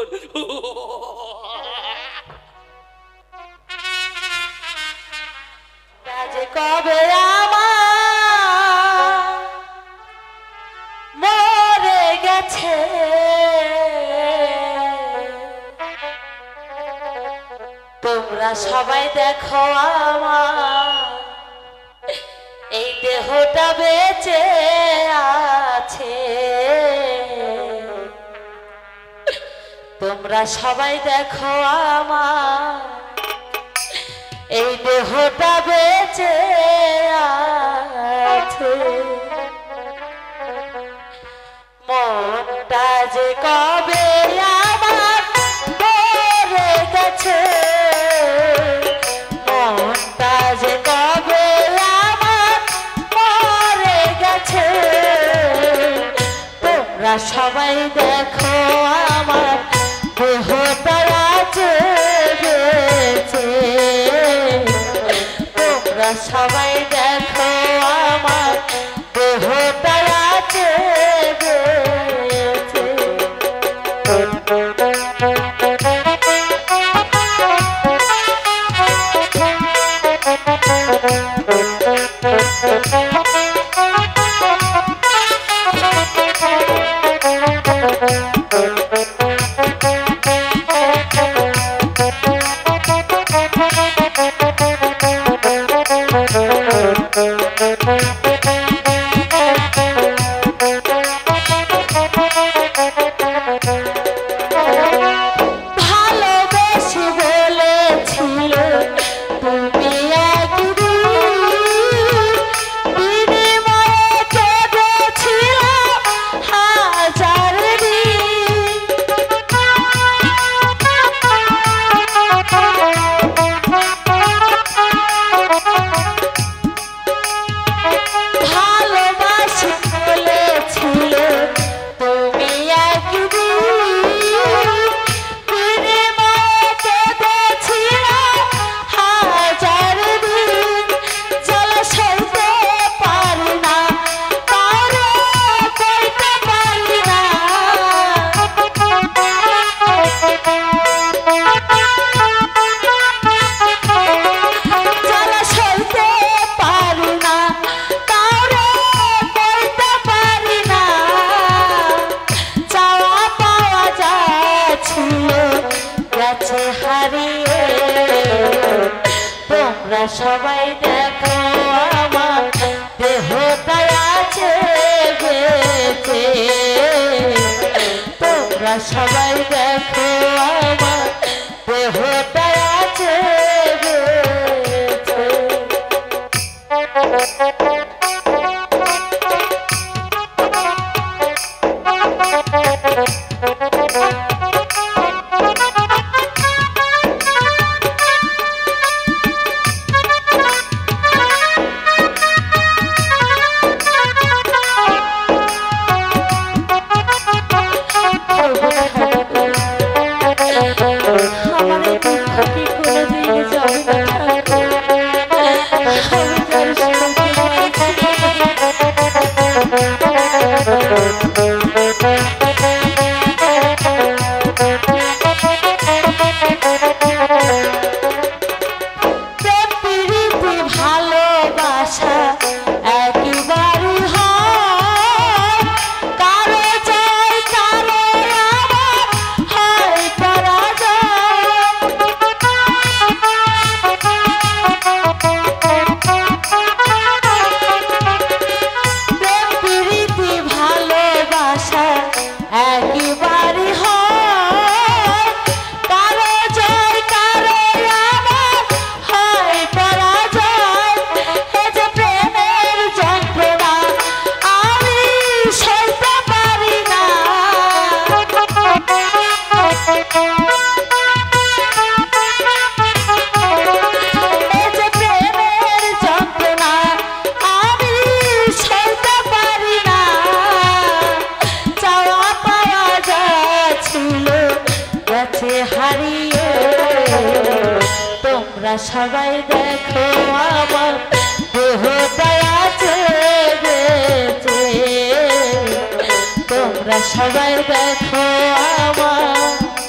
জীবন যে কবে আমার মরে গেছে তোমরা সবাই দেখো আমার এই দেহটা বেঁচে আছে তোমরা সবাই দেখো আমার এই দেহটা বেঁচে আছে মনটা যে কবে আমার মরে গেছে মনটা যে কবে আমার মরে গেছে তোমরা সবাই দেখো আমার দেহটা আছে বেঁচে তোমরা সবাই দেখো আমার দেহটা আছে বেঁচে সবাই দেখো আমার দেহটা আছে বেঁচে তোমরা সবাই দেখো আমার দেহটা আছে বেঁচে সবাই দেখো আমার দেহটা আছে বেঁচে তোমরা সবাই দেখো আমার